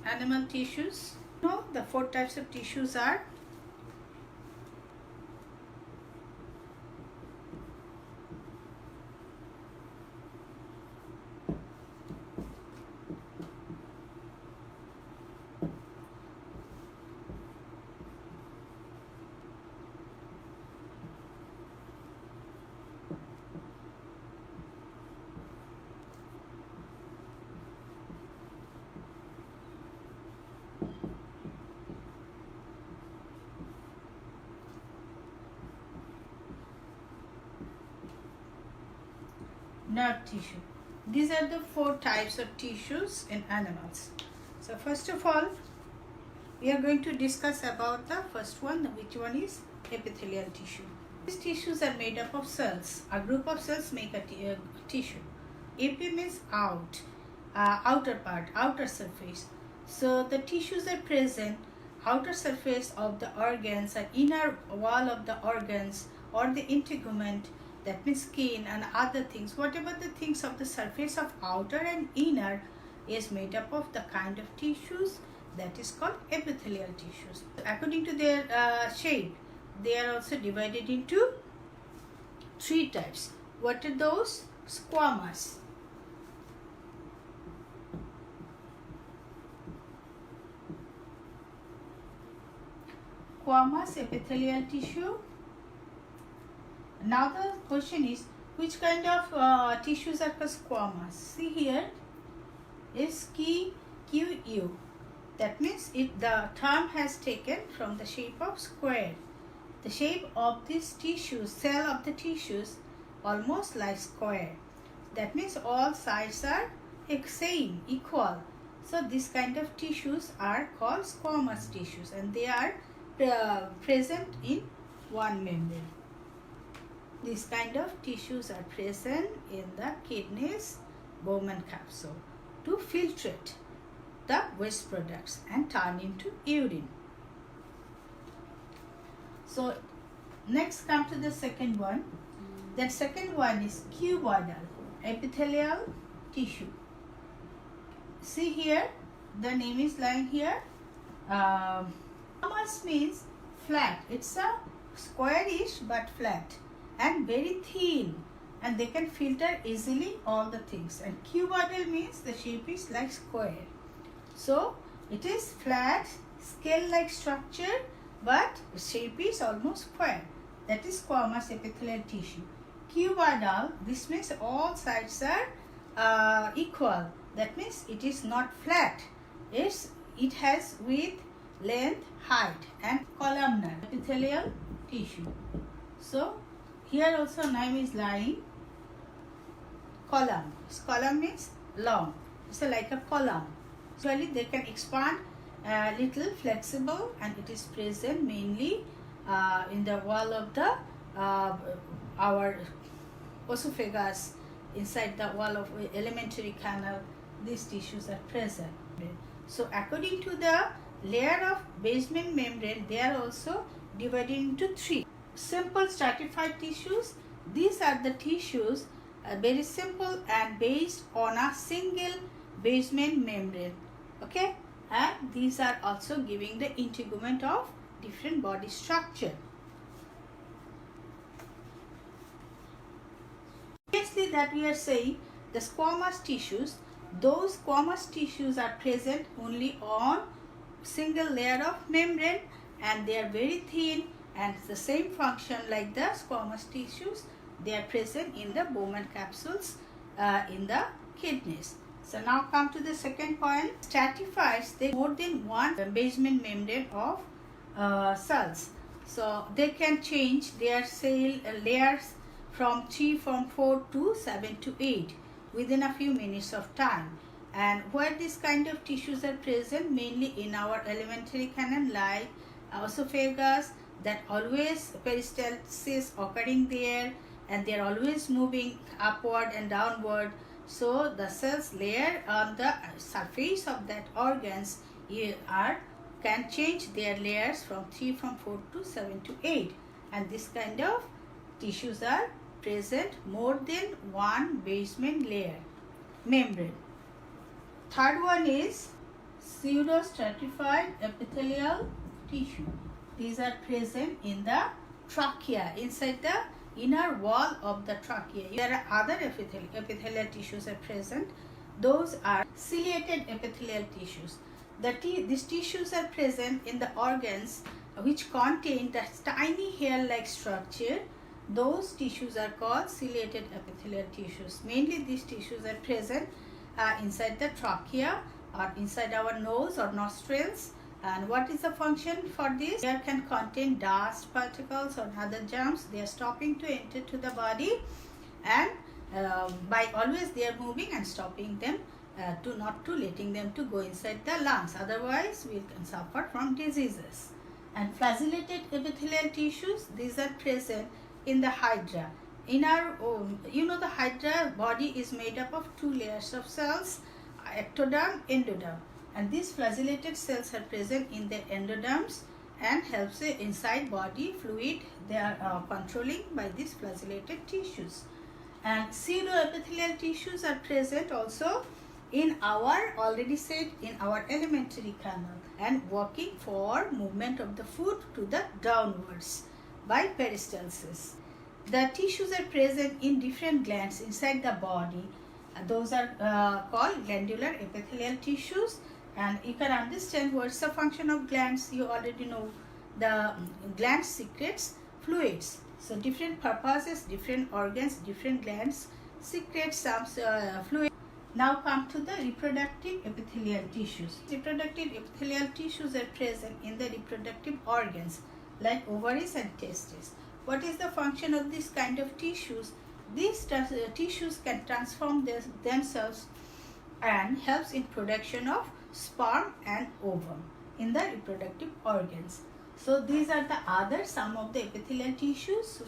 animal tissues. No, the 4 types of tissues are nerve tissue. These are the 4 types of tissues in animals. So first of all, we are going to discuss about the first one, which one is epithelial tissue. These tissues are made up of cells. A group of cells make a tissue. Epi means out, outer part, outer surface. So the tissues are present outer surface of the organs, or inner wall of the organs, or the integument, that means skin and other things. Whatever the things of the surface of outer and inner is made up of the kind of tissues that is called epithelial tissues. According to their shape, they are also divided into 3 types. What are those? Squamous. Squamous epithelial tissue. Now the question is, which kind of tissues are called squamous? See here is QU. That means the term has taken from the shape of square. The shape of this tissue, cell of the tissues, almost like square. That means all sides are same, equal. So this kind of tissues are called squamous tissues, and they are present in one membrane. These kind of tissues are present in the kidneys, Bowman capsule to filtrate the waste products and turn into urine. So next come to the second one. That second one is cuboidal epithelial tissue. See here, the name is lying here. Squamous means flat. It's a squarish but flat and very thin, and they can filter easily all the things. And cuboidal means the shape is like square. So it is flat, scale-like structure, but the shape is almost square. That is squamous epithelial tissue. Cuboidal, this means all sides are equal. That means it is not flat. It has width, length, height, and columnar epithelial tissue. So here also name is lying column. Column means long. It's like a column. Usually they can expand little flexible, and it is present mainly in the wall of the our esophagus, inside the wall of alimentary canal. These tissues are present. So according to the layer of basement membrane, they are also divided into 3. Simple stratified tissues. These are the tissues very simple and based on a single basement membrane. Okay, and these are also giving the integument of different body structure. Previously that we are saying the squamous tissues, those squamous tissues are present only on single layer of membrane, and they are very thin, and the same function like the squamous tissues, they are present in the Bowman capsules in the kidneys. So now come to the second point. Stratifieds, they more than one basement membrane of cells. So they can change their cell layers from 4 to 7 to 8 within a few minutes of time. And where this kind of tissues are present, mainly in our alimentary canal like esophagus, that always peristalsis occurring there, and they are always moving upward and downward. So the cells layer on the surface of that organs can change their layers from 4 to 7 to 8, and this kind of tissues are present more than one basement layer membrane. Third one is pseudostratified epithelial tissue. These are present in the trachea, inside the inner wall of the trachea. There are other epithelial tissues are present. Those are ciliated epithelial tissues. These tissues are present in the organs which contain the tiny hair-like structure. Those tissues are called ciliated epithelial tissues. Mainly these tissues are present inside the trachea or inside our nose or nostrils. And what is the function for this? Air can contain dust particles or other germs. They are stopping to enter to the body, and by always they are moving and stopping them to not to letting them to go inside the lungs. Otherwise, we can suffer from diseases. And flagellated epithelial tissues, these are present in the hydra. In our, the hydra body is made up of 2 layers of cells, ectoderm, endoderm. And these flagellated cells are present in the endoderms and helps the inside body fluid. They are controlling by these flagellated tissues. And pseudoepithelial tissues are present also in our, already said, in our alimentary canal and working for movement of the food to the downwards by peristalsis. The tissues are present in different glands inside the body. Those are called glandular epithelial tissues. And you can understand what's the function of glands. You already know the glands secretes fluids. So different purposes, different organs, different glands secrete some fluid. Now come to the reproductive epithelial tissues. Reproductive epithelial tissues are present in the reproductive organs like ovaries and testes. What is the function of this kind of tissues? These tissues can transform themselves and helps in production of sperm and ovum in the reproductive organs. So these are some of the epithelial tissues